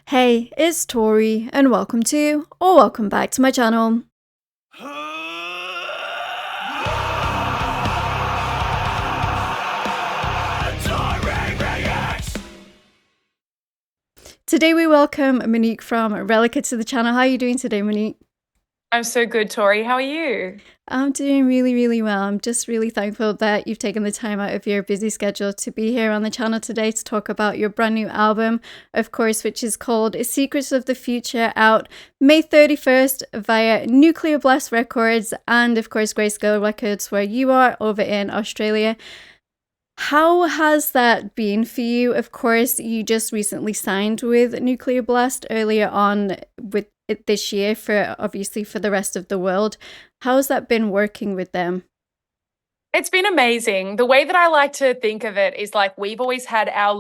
Hey, it's Tori, and welcome to, or welcome back to my channel. Today we welcome Monique from Reliqa to the channel. How are you doing today, Monique? I'm so good, Tori. How are you? I'm doing really well. I'm just really thankful that you've taken the time out of your busy schedule to be here on the channel today to talk about your brand new album, of course, which is called Secrets of the Future, out May 31st via Nuclear Blast Records and, of course, Grayscale Records, where you are over in Australia. How has that been for you? Of course, you just recently signed with Nuclear Blast earlier on with it this year for obviously for the rest of the world. How has that been working with them? It's been amazing. The way that I like to think of it is like we've always had our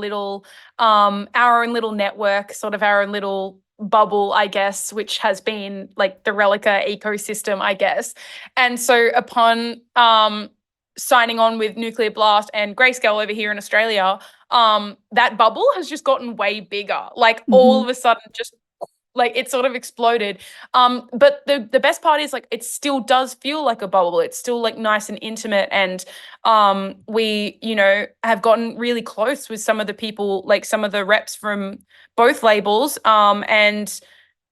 own little network, sort of our own little bubble, I guess, which has been like the Reliqa ecosystem, I guess. And so upon signing on with Nuclear Blast and Grayscale over here in Australia, that bubble has just gotten way bigger. Like all Mm-hmm. of a sudden, just like it sort of exploded. But the best part is like it still does feel like a bubble. It's still like nice and intimate, and we have gotten really close with some of the people, like some of the reps from both labels, and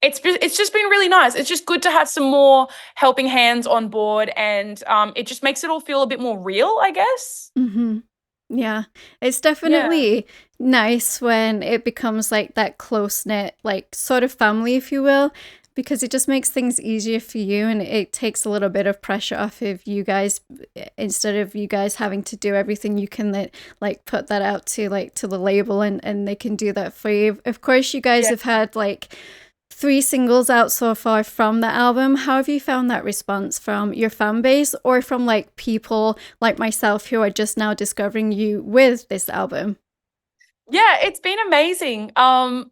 it's just been really nice. It's just good to have some more helping hands on board, and it just makes it all feel a bit more real, I guess. Mm-hmm. Yeah, it's Yeah. definitely nice when it becomes like that close-knit, like sort of family, if you will, because it just makes things easier for you and it takes a little bit of pressure off of you guys. Instead of you guys having to do everything, you can like put that out to like to the label and they can do that for you. Of course, you guys Yeah. have had like 3 singles out so far from the album. How have you found that response from your fan base or from like people like myself who are just now discovering you with this album? Yeah, it's been amazing.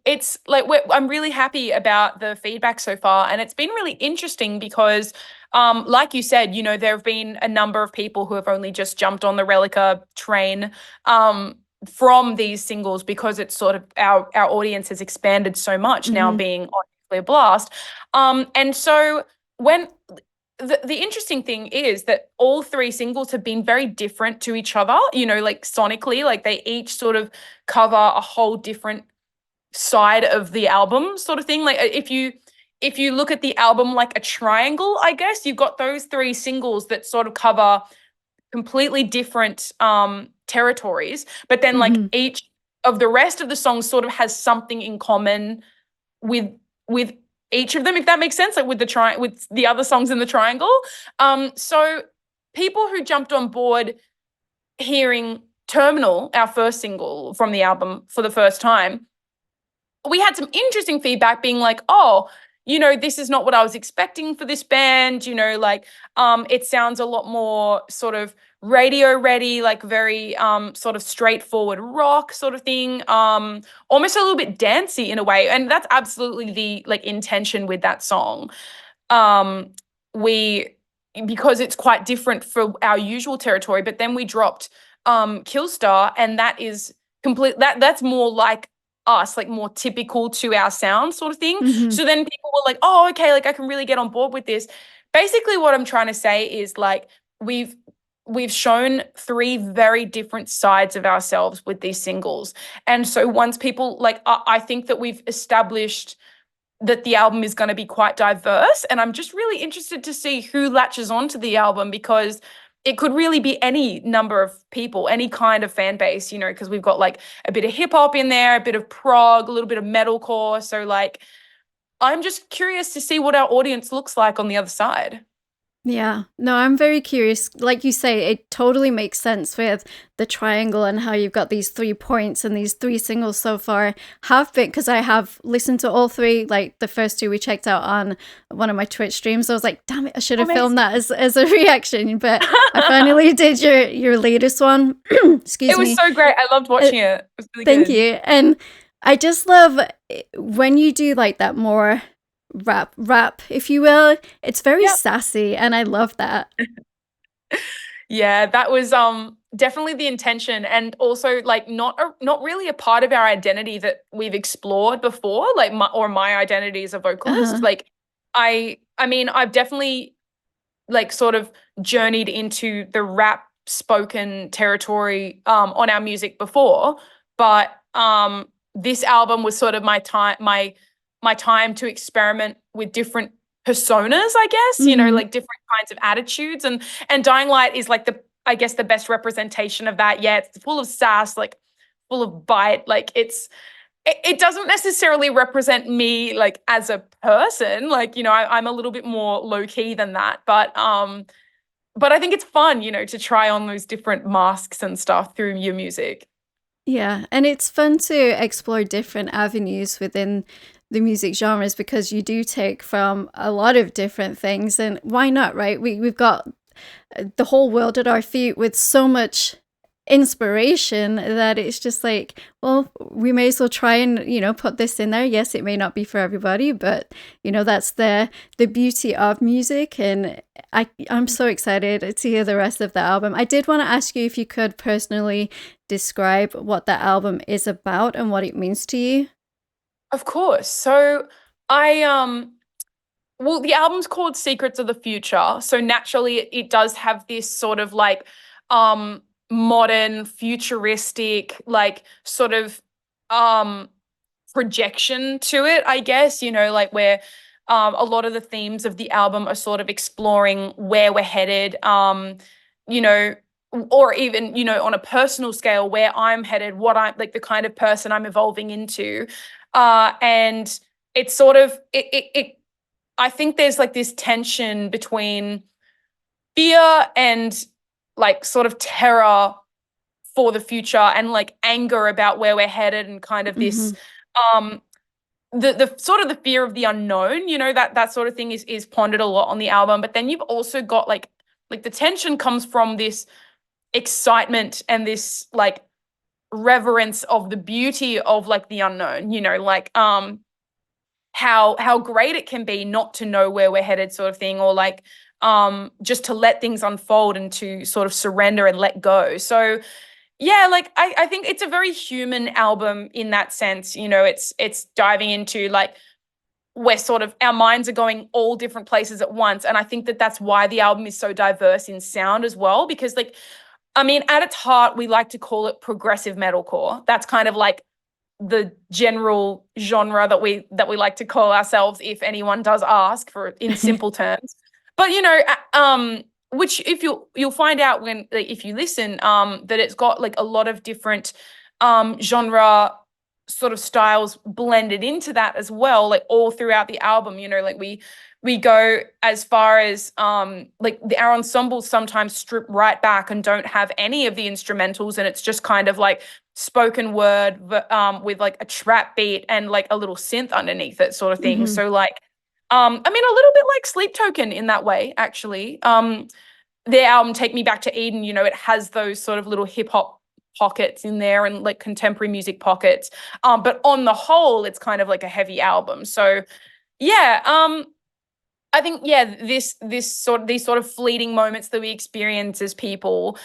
It's like I'm really happy about the feedback so far, and it's been really interesting because, like you said, there have been a number of people who have only just jumped on the Relica train, from these singles because it's sort of our audience has expanded so much now Mm-hmm. being on Nuclear Blast, and so when the interesting thing is that all three singles have been very different to each other, like sonically, like they each sort of cover a whole different side of the album sort of thing. Like if you look at the album like a triangle, I guess you've got those three singles that sort of cover completely different territories, but then like Mm-hmm. each of the rest of the songs sort of has something in common with with each of them, if that makes sense, like with with the other songs in the triangle. So people who jumped on board hearing Terminal, our first single from the album for the first time, we had some interesting feedback being like, oh, this is not what I was expecting for this band, like it sounds a lot more sort of radio ready, like very sort of straightforward rock sort of thing, almost a little bit dancey in a way, and that's absolutely the like intention with that song. We Because it's quite different for our usual territory, but then we dropped Killstar, and that is that's more like us, like more typical to our sound sort of thing. Mm-hmm. So then people were like, oh, okay, like I can really get on board with this. Basically, what I'm trying to say is like we've we've shown three very different sides of ourselves with these singles. And so once people like I think that we've established that the album is going to be quite diverse, and I'm just really interested to see who latches onto the album because it could really be any number of people, any kind of fan base, because we've got like a bit of hip hop in there, a bit of prog, a little bit of metalcore. So like I'm just curious to see what our audience looks like on the other side. Yeah, no, I'm very curious. Like you say, it totally makes sense with the triangle and how you've got these 3 points and these 3 singles so far have been, because I have listened to all three, like the first two we checked out on one of my Twitch streams. I was like, damn it, I should have filmed Amazing. that as a reaction, but I finally did your latest one. It Excuse was me. so great. I loved Uh, watching it. It was really Thank good. you. And I just love when you do like that more rap, if you will. It's very Yep. sassy, and I love that. Yeah, that was definitely the intention, and also like not really a part of our identity that we've explored before, like my identity as a vocalist. Uh-huh. Like I mean, I've definitely like sort of journeyed into the rap spoken territory on our music before, but this album was sort of my time to experiment with different personas, I guess, you know, Mm-hmm. like different kinds of attitudes. And Dying Light is like the, I guess, the best representation of that. Yeah, it's full of sass, like full of bite. Like it doesn't necessarily represent me like as a person. Like, you know, I'm a little bit more low key than that. But I think it's fun, you know, to try on those different masks and stuff through your music. Yeah, and it's fun to explore different avenues within the music genres because you do take from a lot of different things, and why not, right? We've got the whole world at our feet with so much inspiration that it's just like, well, we may as well try and, you know, put this in there. Yes, it may not be for everybody, but you know, that's the beauty of music. And I'm so excited to hear the rest of the album. I did want to ask you if you could personally describe what the album is about and what it means to you. Of course. So I well, the album's called Secrets of the Future. So naturally it does have this sort of like modern, futuristic, like sort of um projection to it, I guess, you know, like where a lot of the themes of the album are sort of exploring where we're headed, you know, or even, you know, on a personal scale, where I'm headed, what I'm like, the kind of person I'm evolving into. And it's sort of, I think there's like this tension between fear and like sort of terror for the future and like anger about where we're headed and kind of Mm-hmm. this um the sort of the fear of the unknown, you know, that sort of thing is pondered a lot on the album. But then you've also got like the tension comes from this excitement and this like reverence of the beauty of like the unknown, you know, like how great it can be not to know where we're headed, sort of thing, or like just to let things unfold and to sort of surrender and let go. So yeah, like I think it's a very human album in that sense. You know, it's diving into like we're sort of our minds are going all different places at once, and I think that that's why the album is so diverse in sound as well. Because like, I mean, at its heart, we like to call it progressive metalcore. That's kind of like the general genre that we like to call ourselves, if anyone does ask, for in simple terms. But you know, which if you'll find out when like, if you listen, that it's got like a lot of different genre sort of styles blended into that as well, like all throughout the album. You know, like we go as far as like our ensembles sometimes strip right back and don't have any of the instrumentals, and it's just kind of like spoken word with like a trap beat and like a little synth underneath it, sort of thing. Mm-hmm. So like I mean, a little bit like Sleep Token in that way, actually. Their album Take Me Back to Eden, you know, it has those sort of little hip hop pockets in there and like contemporary music pockets. But on the whole, it's kind of like a heavy album. So yeah, I think yeah, these sort of fleeting moments that we experience as people,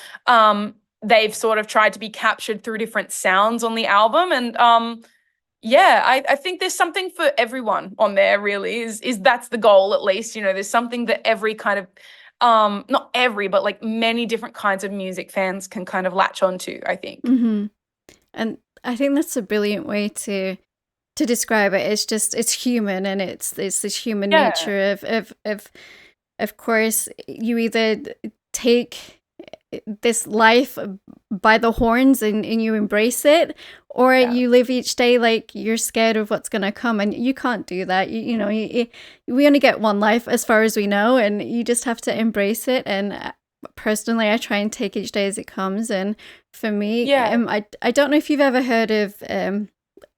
they've sort of tried to be captured through different sounds on the album. And yeah, I think there's something for everyone on there, really, is that's the goal, at least. You know, there's something that every kind of not every, but like many different kinds of music fans can kind of latch onto, I think. Mm-hmm. And I think that's a brilliant way to describe it. It's just it's human, and it's this human Yeah. nature of course you either take this life by the horns and you embrace it, or Yeah. you live each day like you're scared of what's going to come, and you can't do that. You know, we only get one life as far as we know, and you just have to embrace it. And personally, I try and take each day as it comes. And for me, Yeah. I don't know if you've ever heard of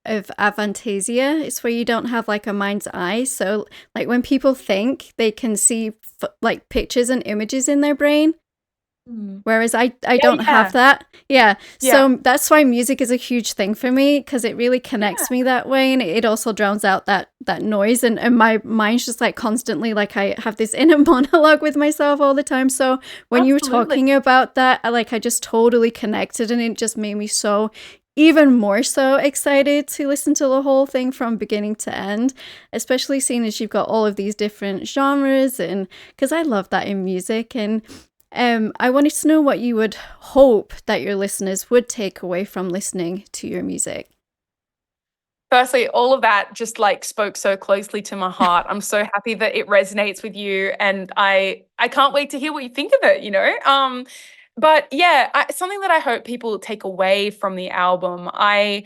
aphantasia. It's where you don't have like a mind's eye. So like when people think, they can see like pictures and images in their brain. Mm. Whereas I Yeah, don't have yeah, that. Yeah. yeah, So that's why music is a huge thing for me, because it really connects me that way. And it also drowns out that noise. And my mind's just like constantly like I have this inner monologue with myself all the time. So when you were absolutely. talking about that, I just totally connected, and it just made me so even more so excited to listen to the whole thing from beginning to end, especially seeing as you've got all of these different genres, and because I love that in music. And I wanted to know what you would hope that your listeners would take away from listening to your music. Firstly, all of that just like spoke so closely to my heart. I'm so happy that it resonates with you, and I can't wait to hear what you think of it, you know? But yeah, something that I hope people take away from the album. I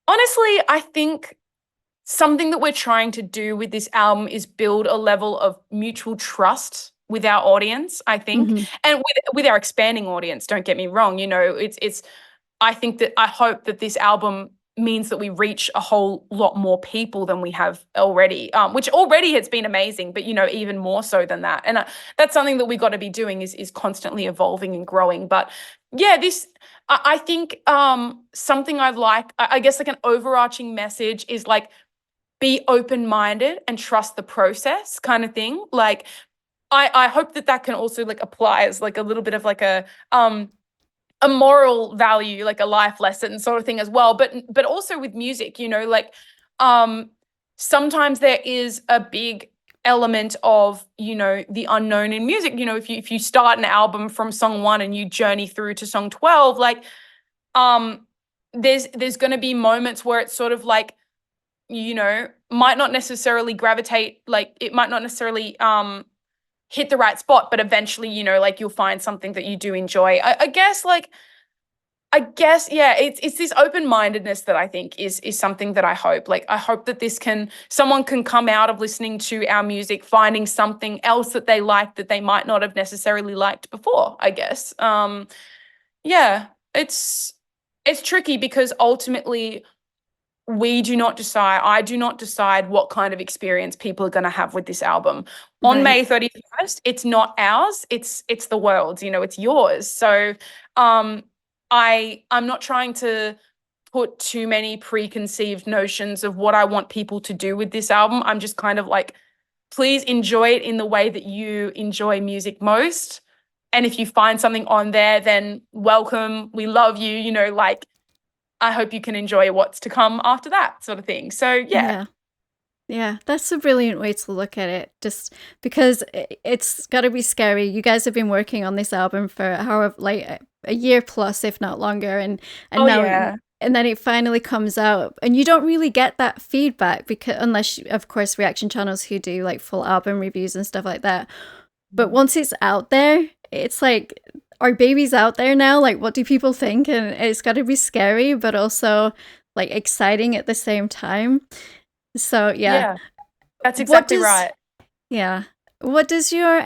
honestly, I think something that we're trying to do with this album is build a level of mutual trust with our audience, I think. Hmm. And with our expanding audience, don't get me wrong, you know, it's I think that I hope that this album means that we reach a whole lot more people than we have already, which already has been amazing, but you know, even more so than that. And that's something that we got to be doing is constantly evolving and growing. But yeah, this I think something I'd like, I guess like an overarching message is like be open-minded and trust the process kind of thing. Like I hope that that can also like apply as like a little bit of like a moral value, like a life lesson sort of thing as well. But also with music, you know, like um sometimes there is a big element of, you know, the unknown in music. You know, if you start an album from song 1 and you journey through to song 12, like um there's going to be moments where it's sort of like, you know, might not necessarily gravitate, like it might not necessarily hit the right spot, but eventually, you know, like you'll find something that you do enjoy. I guess like I guess yeah, it's this open-mindedness that I think is something that I hope. Like I hope that this can someone can come out of listening to our music finding something else that they like that they might not have necessarily liked before, I guess. Yeah, it's tricky because ultimately we do not decide, I do not decide what kind of experience people are going to have with this album. On Right. May 31st, it's not ours, it's the world's, you know, it's yours. So um I'm not trying to put too many preconceived notions of what I want people to do with this album. I'm just kind of like, please enjoy it in the way that you enjoy music most. And if you find something on there, then welcome, we love you, you know, like I hope you can enjoy what's to come after that sort of thing. So yeah. Yeah. Yeah, that's a brilliant way to look at it. Just because it's got to be scary. You guys have been working on this album for however, like a year plus, if not longer, and Oh now yeah. and then it finally comes out, and you don't really get that feedback because unless, of course, reaction channels who do like full album reviews and stuff like that. But Mhm. once it's out there, it's like our baby's out there now. Like, what do people think? And it's got to be scary, but also like exciting at the same time. So yeah, Yeah, that's what exactly does right. yeah. What does your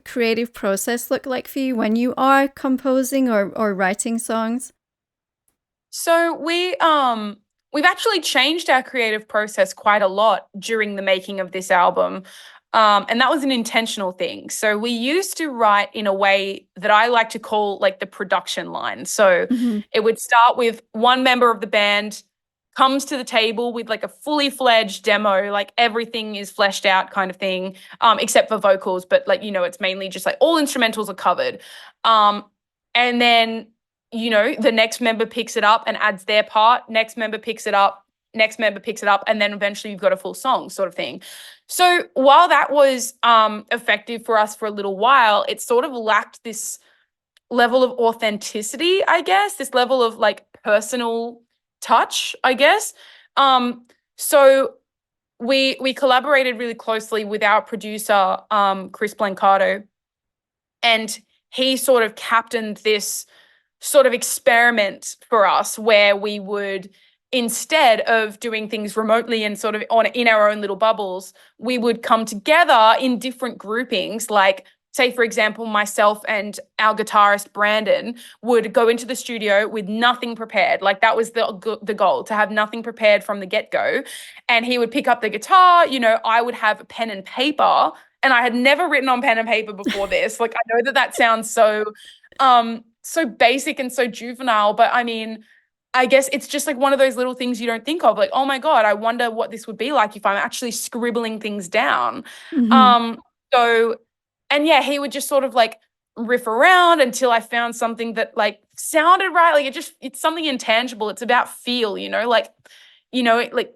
creative process look like for you when you are composing or writing songs? So we've actually changed our creative process quite a lot during the making of this album. And that was an intentional thing. So we used to write in a way that I like to call like the production line. So Hmm. it would start with one member of the band comes to the table with like a fully fledged demo, like everything is fleshed out kind of thing, except for vocals, but like, you know, it's mainly just like all instrumentals are covered. Um, and then, you know, the next member picks it up and adds their part, next member picks it up, next member picks it up, and then eventually you've got a full song sort of thing. So while that was effective for us for a little while, it sort of lacked this level of authenticity, I guess, this level of like personal touch, I guess. So we collaborated really closely with our producer, Chris Blancato, and he sort of captained this sort of experiment for us where we would, instead of doing things remotely and sort of on in our own little bubbles, we would come together in different groupings. Like, say for example, myself and our guitarist Brandon would go into the studio with nothing prepared. Like that was the goal, to have nothing prepared from the get-go. And he would pick up the guitar, you know, I would have pen and paper, and I had never written on pen and paper before this. Like I know that that sounds so so basic and so juvenile, but I mean, I guess it's just like one of those little things you don't think of, like, oh my God, I wonder what this would be like if I'm actually scribbling things down. Hmm. Um, so, and yeah, he would just sort of like riff around until I found something that like sounded right. Like it's something intangible. It's about feel, like, like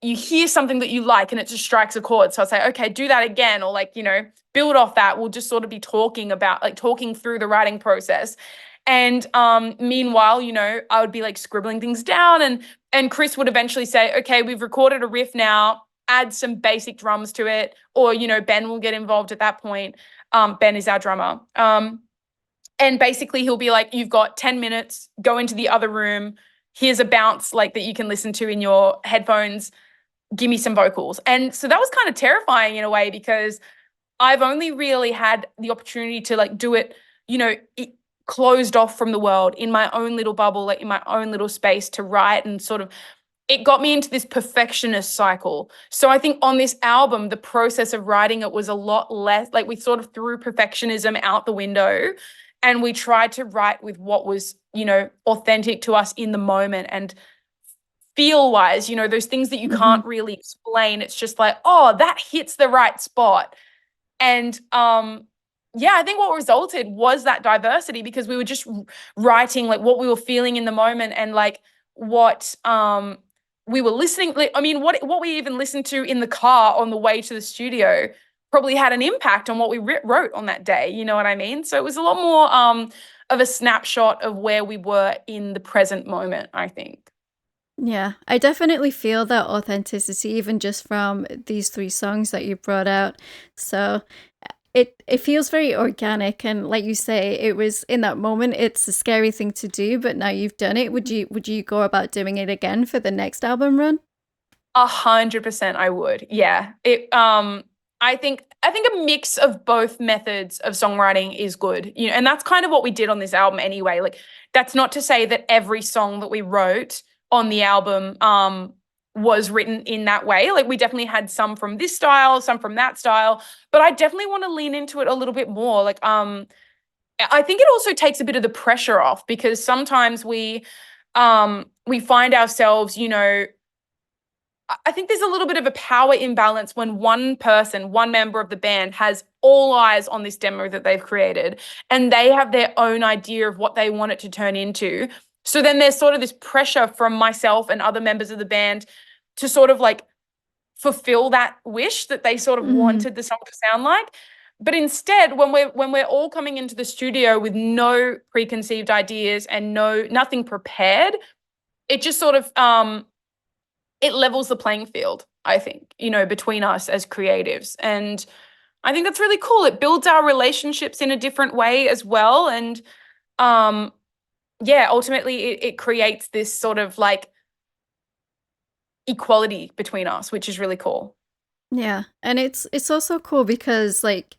you hear something that you like and it just strikes a chord. So I'd say, okay, do that again, or like, build off that. We'll just sort of be talking about like talking through the writing process. And meanwhile, I would be like scribbling things down, and Chris would eventually say, okay, we've recorded a riff now, add some basic drums to it. Or, Ben will get involved at that point. Ben is our drummer. And basically he'll be like, you've got 10 minutes, go into the other room. Here's a bounce like that you can listen to in your headphones. Give me some vocals. And so that was kind of terrifying in a way, because I've only really had the opportunity to like do it, closed off from the world in my own little bubble, like in my own little space to write, and sort of it got me into this perfectionist cycle. So I think on this album, the process of writing it was a lot less, like we sort of threw perfectionism out the window, and we tried to write with what was, authentic to us in the moment. And feel wise, those things that you Hmm. can't really explain. It's just like, oh, that hits the right spot. And yeah, I think what resulted was that diversity, because we were just writing like what we were feeling in the moment, and like what we were listening. Like, I mean, what we even listened to in the car on the way to the studio probably had an impact on what we wrote on that day. You know what I mean? So it was a lot more of a snapshot of where we were in the present moment, I think. Yeah, I definitely feel that authenticity even just from these three songs that you brought out. So it feels very organic, and like you say, it was in that moment. It's a scary thing to do, but now you've done it. Would you go about doing it again for the next album run? 100% I would. Yeah. I think a mix of both methods of songwriting is good. And that's kind of what we did on this album anyway. Like, that's not to say that every song that we wrote on the album was written in that way. Like, we definitely had some from this style, some from that style, but I definitely want to lean into it a little bit more. Like, I think it also takes a bit of the pressure off, because sometimes we find ourselves, I think there's a little bit of a power imbalance when one person, one member of the band, has all eyes on this demo that they've created, and they have their own idea of what they want it to turn into. So then there's sort of this pressure from myself and other members of the band to sort of like fulfill that wish that they sort of Hmm. wanted the song to sound like. But instead, when we're all coming into the studio with no preconceived ideas and nothing prepared, it just sort of it levels the playing field, I think, between us as creatives. And I think that's really cool. It builds our relationships in a different way as well. And um, yeah, ultimately it creates this sort of like equality between us, which is really cool. Yeah, and it's also cool because like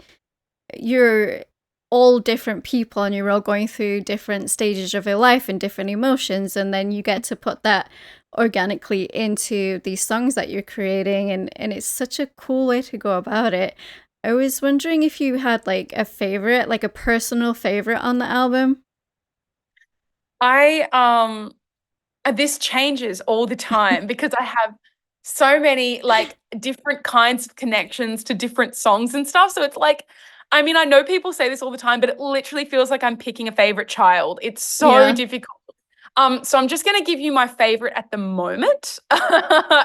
you're all different people and you're all going through different stages of your life and different emotions, and then you get to put that organically into these songs that you're creating, and it's such a cool way to go about it. I was wondering if you had like a favorite, like a personal favorite on the album. I This changes all the time, because I have so many like different kinds of connections to different songs and stuff. So it's like, I mean, I know people say this all the time, but it literally feels like I'm picking a favorite child. It's so Yeah. difficult. So I'm just going to give you my favorite at the moment,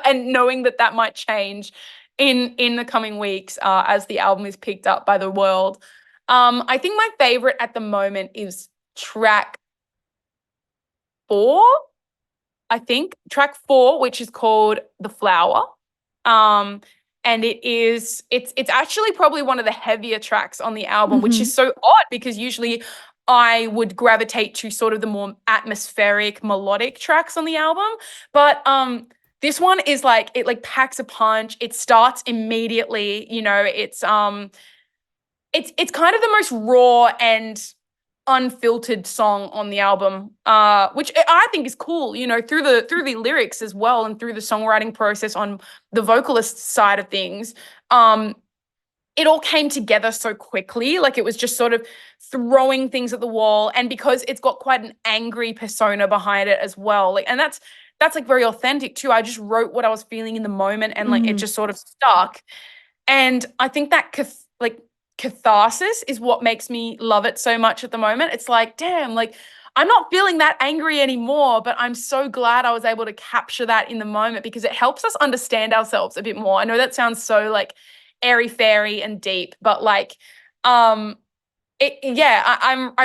and knowing that that might change in the coming weeks as the album is picked up by the world. I think my favorite at the moment is track 4. I think track 4, which is called The Flower. Um, and it's actually probably one of the heavier tracks on the album, which Hmm. is so odd, because usually I would gravitate to sort of the more atmospheric, melodic tracks on the album. But this one is like, it like packs a punch. It starts immediately, it's kind of the most raw and unfiltered song on the album, which I think is cool, through the lyrics as well, and through the songwriting process on the vocalist side of things. Um, it all came together so quickly. Like it was just sort of throwing things at the wall. And because it's got quite an angry persona behind it as well. Like, and that's like very authentic too. I just wrote what I was feeling in the moment and like it Mhm. just sort of stuck. And I think that catharsis is what makes me love it so much at the moment. It's like, damn, like I'm not feeling that angry anymore, but I'm so glad I was able to capture that in the moment because it helps us understand ourselves a bit more. I know that sounds so like airy fairy and deep, but like I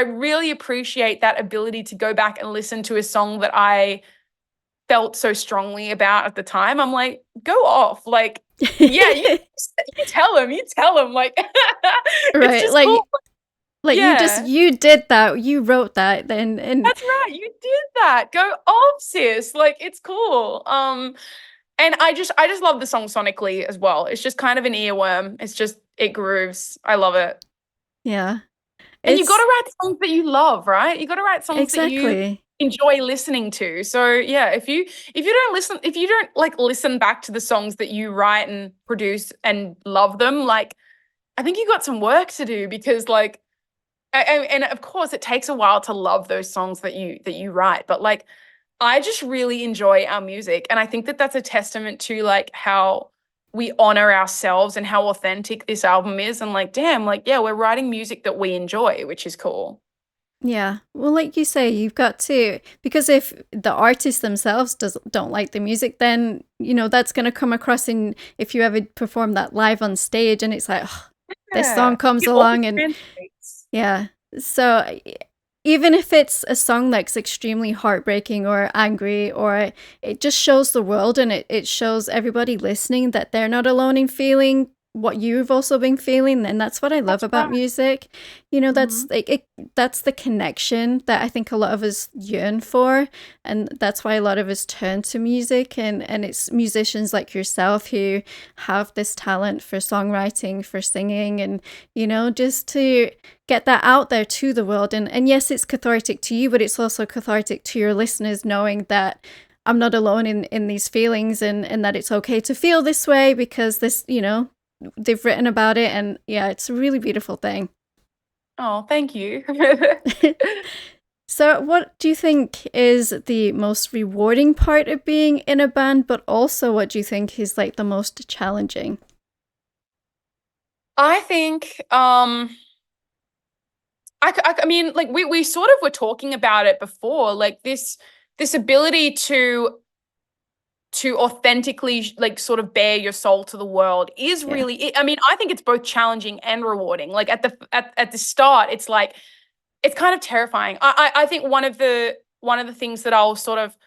really appreciate that ability to go back and listen to a song that I felt so strongly about at the time. I'm like, go off. Like, yeah, you tell him, like it's Right, just cool. like Yeah. you did that, you wrote that, then and That's right. You did that. Go off, sis. Like it's cool. And I just love the song sonically as well. It's just kind of an earworm. It's just it grooves. I love it. yeah, And you got to it's write songs that you love, right? You got to write songs that you exactly. enjoy listening to. So yeah, if you don't like listen back to the songs that you write and produce and love them, like I think you got some work to do because like and of course it takes a while to love those songs that you write, but like I just really enjoy our music and I think that that's a testament to like how we honor ourselves and how authentic this album is and like damn like yeah we're writing music that we enjoy, which is cool. Yeah. Well, like you say, you've got to, because if the artists themselves don't like the music, then, that's going to come across in if you ever perform that live on stage and it's like, oh, this song Yeah, comes it all along and translates. yeah. So even if it's a song that's extremely heartbreaking or angry, or it just shows the world and it shows everybody listening that they're not alone in feeling what you've also been feeling, and that's what I love That's about right. music. That's Mhm. like that's the connection that I think a lot of us yearn for, and that's why a lot of us turn to music, and it's musicians like yourself who have this talent for songwriting, for singing, and just to get that out there to the world. And yes, it's cathartic to you, but it's also cathartic to your listeners knowing that I'm not alone in these feelings, and that it's okay to feel this way because they've written about it. And yeah, it's a really beautiful thing. Oh, thank you. So what do you think is the most rewarding part of being in a band, but also what do you think is like the most challenging? I think I mean like we sort of were talking about it before like this ability to authentically like sort of bare your soul to the world is Yeah. really I mean I think it's both challenging and rewarding. Like at the start it's like it's kind of terrifying. I think one of the things that I'll sort of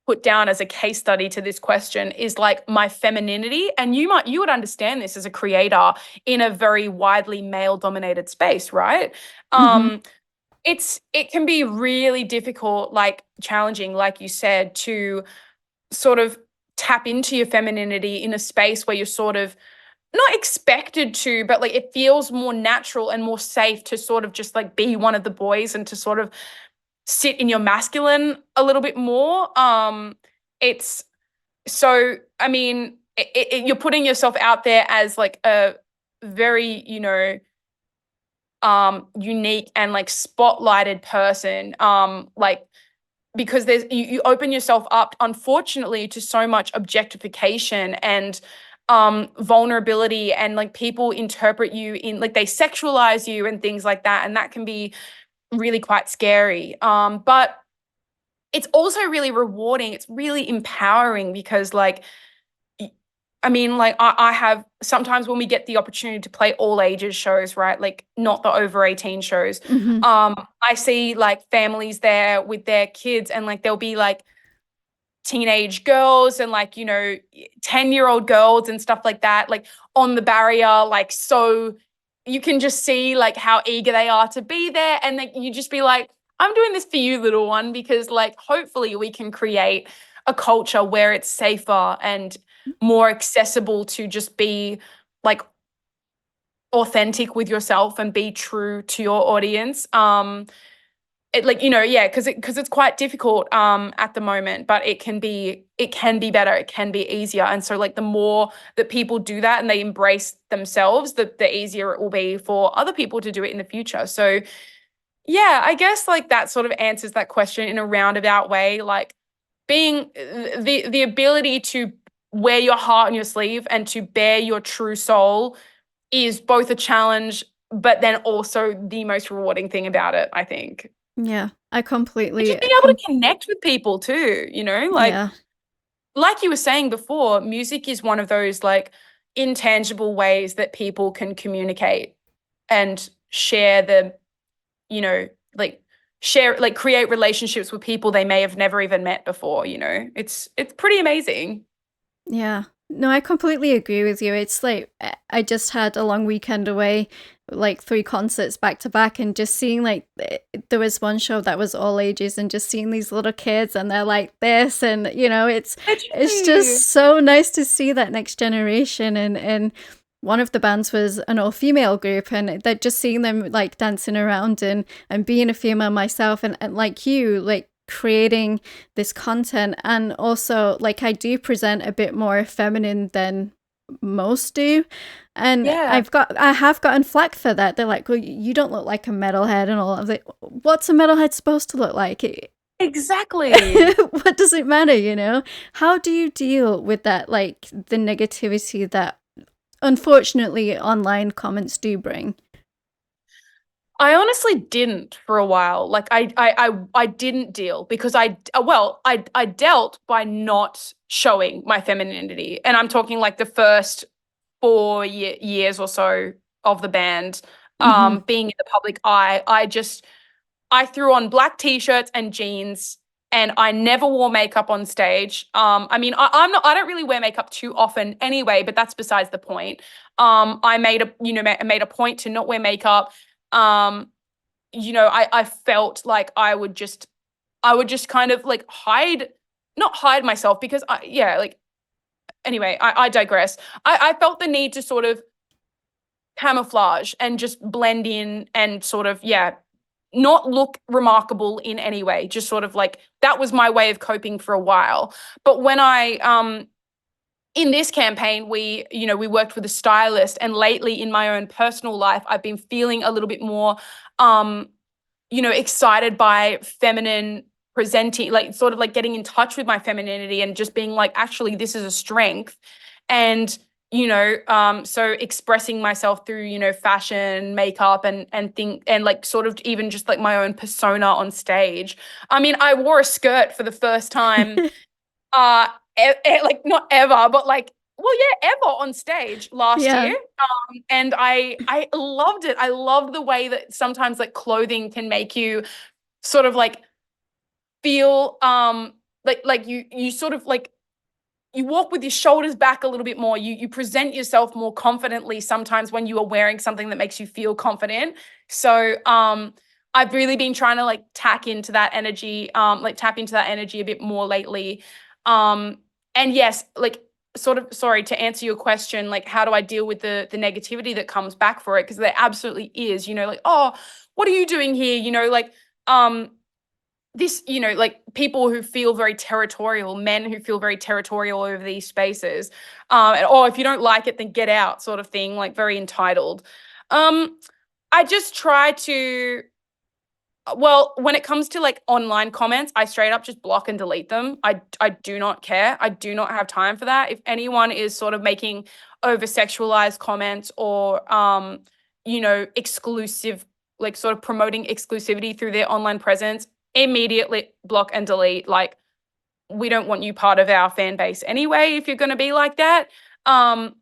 put down as a case study to this question is like my femininity, and you would understand this as a creator in a very widely male dominated space, right? Hmm. um it can be really difficult, like challenging, like you said, to sort of tap into your femininity in a space where you're sort of not expected to, but like it feels more natural and more safe to sort of just like be one of the boys and to sort of sit in your masculine a little bit more. It's so, I mean, you're putting yourself out there as like a very, unique and like spotlighted person. Like because you open yourself up, unfortunately, to so much objectification and vulnerability, and like people interpret you in like they sexualize you and things like that, and that can be really quite scary. But it's also really rewarding. It's really empowering because like I mean, like I have sometimes when we get the opportunity to play all ages shows, right? Like not the over 18 shows. Hmm. I see like families there with their kids and like there'll be like teenage girls and like, 10-year-old girls and stuff like that, like on the barrier, like so you can just see like how eager they are to be there. And then you just be like, I'm doing this for you, little one, because like hopefully we can create a culture where it's safer and more accessible to just be like authentic with yourself and be true to your audience. like, yeah, because it's quite difficult at the moment, but it can be better, it can be easier. And so like the more that people do that and they embrace themselves, the easier it will be for other people to do it in the future. So yeah, I guess like that sort of answers that question in a roundabout way. Like being the ability to wear your heart on your sleeve and to bear your true soul is both a challenge, but then also the most rewarding thing about it, I think. Yeah, I And completely just being able to connect with people too, yeah. like you were saying before, music is one of those like intangible ways that people can communicate and share you know, like create relationships with people they may have never even met before. It's pretty amazing. Yeah. No, I completely agree with you. It's like I just had a long weekend away, like 3 concerts back to back, and just seeing like there was one show that was all ages, and just seeing these little kids and they're like this, and it's just Literally. so nice to see that next generation. And one of the bands was an all-female group, and that just seeing them like dancing around and being a female myself, and like you, like creating this content. And also like I do present a bit more feminine than most do, and Yeah, I have gotten flack for that. They're like, well, you don't look like a metalhead and all. I was like, what's a metalhead supposed to look like? exactly. What does it matter? How do you deal with that, like the negativity that unfortunately online comments do bring? I honestly didn't for a while. Like I didn't deal because I dealt by not showing my femininity. And I'm talking like the first 4 years or so of the band, Hmm. being in the public eye. I threw on black t-shirts and jeans, and I never wore makeup on stage. I mean, I don't really wear makeup too often anyway, but that's besides the point. I made a point to not wear makeup. Um, I felt like I would just kind of like not hide myself because like anyway, I digress. I felt the need to sort of camouflage and just blend in and sort of, yeah, not look remarkable in any way. Just sort of like that was my way of coping for a while. But when I in this campaign, we worked with a stylist, and lately in my own personal life, I've been feeling a little bit more um excited by feminine presenting, like sort of like getting in touch with my femininity and just being like, actually, this is a strength. And, so expressing myself through, fashion, makeup, and think, and like sort of even just like my own persona on stage. I mean, I wore a skirt for the first time, uh, like not ever, but like, well, yeah, ever on stage last Yeah. year. And I loved it. I love the way that sometimes like clothing can make you sort of like feel like you sort of like you walk with your shoulders back a little bit more. You present yourself more confidently sometimes when you are wearing something that makes you feel confident. So I've really been trying to like tap into that energy a bit more lately. Um and yes, like sort of, sorry, to answer your question, like how do I deal with the negativity that comes back for it? Because there absolutely is, like, oh, what are you doing here? Like um this, like people who feel very territorial, men who feel very territorial over these spaces, and, oh, if you don't like it, then get out, sort of thing, like very entitled. Um, I just try to, well, when it comes to like online comments, I straight up just block and delete them. I do not care. I do not have time for that. If anyone is sort of making over sexualized comments or exclusive, like sort of promoting exclusivity through their online presence, immediately block and delete. Like, we don't want you part of our fan base anyway if you're going to be like that. Um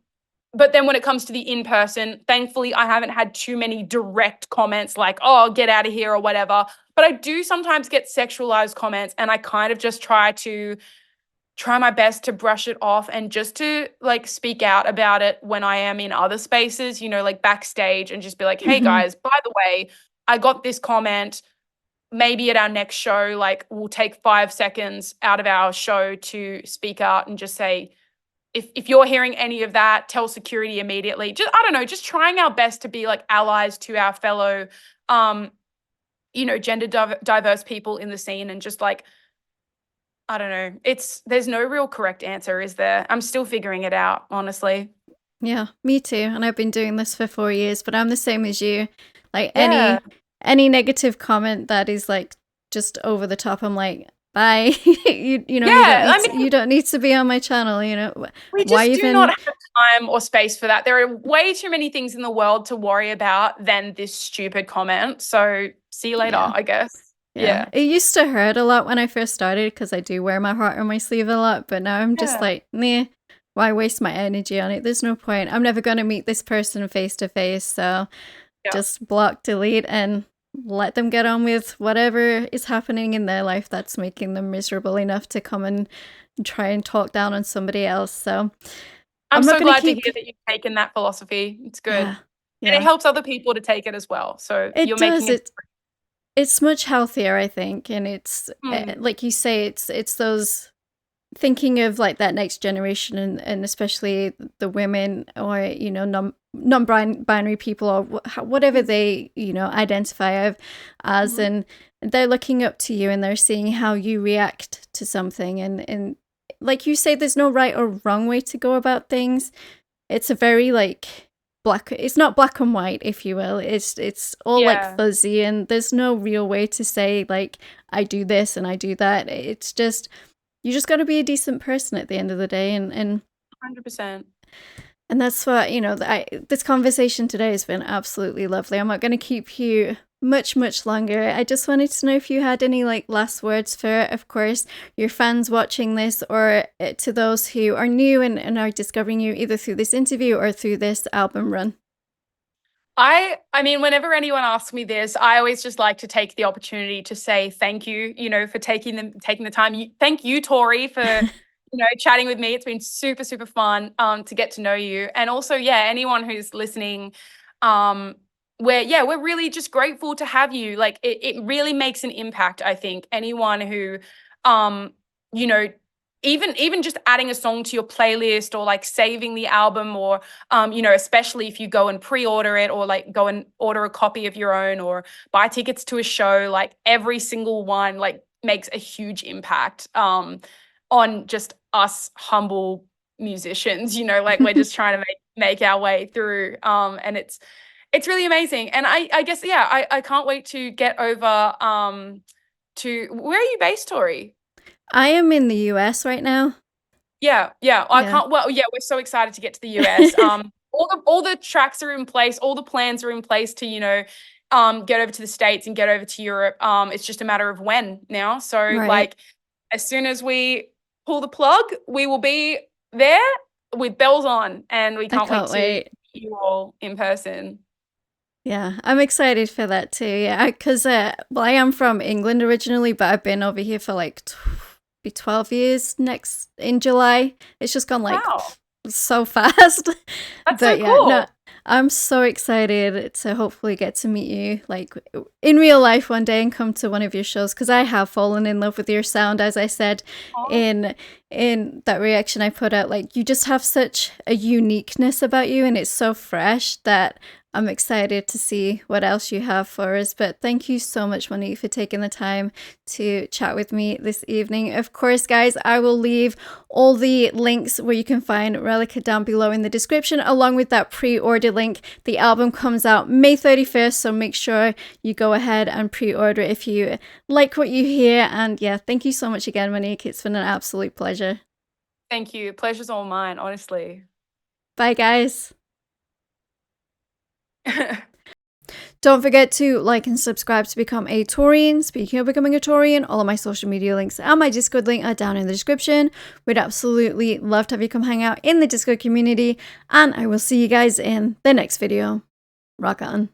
but then when it comes to the in person, thankfully, I haven't had too many direct comments like, oh, get out of here or whatever. But I do sometimes get sexualized comments, and I kind of just try my best to brush it off and just to like speak out about it when I am in other spaces, like backstage, and just be like, hey Hmm. guys, by the way, I got this comment. Maybe at our next show, like we'll take 5 seconds out of our show to speak out and just say, if you're hearing any of that, tell security immediately. Just, I don't know, just trying our best to be like allies to our fellow um you know, gender diverse people in the scene, and just like, I don't know. There's no real correct answer, is there? I'm still figuring it out, honestly. Yeah, me too. And I've been doing this for 4 years, but I'm the same as you. Like Yeah. any negative comment that is like just over the top, I'm like, bye. You know, Yeah, I mean, you don't need to be on my channel, you know. we Why just do not even have time or space for that. There are way too many things in the world to worry about than this stupid comment. So see you later, yeah. I guess. Yeah. Yeah. It used to hurt a lot when I first started because I do wear my heart on my sleeve a lot, but now I'm just Yeah. like, nah, why waste my energy on it? There's no point. I'm never going to meet this person face to face, so Yeah. just block, delete, and let them get on with whatever is happening in their life that's making them miserable enough to come and try and talk down on somebody else. So I'm I'm not so going to glad to keep. hear that you've taken that philosophy. It's good. Yeah, And it yeah, helps other people to take it as well. So it you're making does. it. It's much healthier, I think, and it's Mm, like you say, it's those thinking of like that next generation, and especially the women, or you know, non-binary people, or whatever mm, they, you know, identify as, mhm. and they're looking up to you and they're seeing how you react to something, and like you say, there's no right or wrong way to go about things. It's a very like it's not black and white, if you will. It's all like Yeah, fuzzy, and there's no real way to say like I do this and I do that. It's just, you just got to be a decent person at the end of the day, and 100%. and that's what, you know, this conversation today has been absolutely lovely. I'm not going to keep you much longer. I just wanted to know if you had any like last words for, of course, your fans watching this, or to those who are new and are discovering you either through this interview or through this album run. I mean, whenever anyone asks me this, I always just like to take the opportunity to say thank you, you know, for taking the time. Thank you, Tauri, for, you know, chatting with me. It's been super fun to get to know you. And also, yeah, anyone who's listening, we're really just grateful to have you. Like it really makes an impact, I think. Anyone who um, you know, even just adding a song to your playlist, or like saving the album, or you know, especially if you go and pre-order it, or like go and order a copy of your own, or buy tickets to a show, like every single one like makes a huge impact on just us humble musicians, you know, like we're just trying to make our way through. And it's really amazing. And I guess, yeah, I can't wait to get over to where are you based, Tori? I am in the US right now. Yeah, I Yeah. can't well, yeah, we're so excited to get to the US. All the tracks are in place, all the plans are in place to, you know, get over to the States and get over to Europe. It's just a matter of when now. So, Right. like, as soon as we pull the plug, we will be there with bells on, and we I can't wait can't to meet wait. you all in person. Yeah, I'm excited for that too. Yeah, because well, I am from England originally, but I've been over here for like be 12 years next in July. It's just gone like Wow, so fast. that's so But yeah, no, cool. I'm so excited to hopefully get to meet you like in real life one day and come to one of your shows, because I have fallen in love with your sound, as I said Aw, in that reaction I put out. Like, you just have such a uniqueness about you, and it's so fresh that I'm excited to see what else you have for us. But thank you so much, Monique, for taking the time to chat with me this evening. Of course, guys, I will leave all the links where you can find Reliqa down below in the description, along with that pre-order link. The album comes out May 31st, so make sure you go ahead and pre-order if you like what you hear. And yeah, thank you so much again, Monique. It's been an absolute pleasure. thank you. Pleasure's all mine, honestly. Bye, guys. Don't forget to like and subscribe to become a Taurian. Speaking of becoming a Taurian, all of my social media links and my Discord link are down in the description. We'd absolutely love to have you come hang out in the Discord community, and I will see you guys in the next video. Rock on.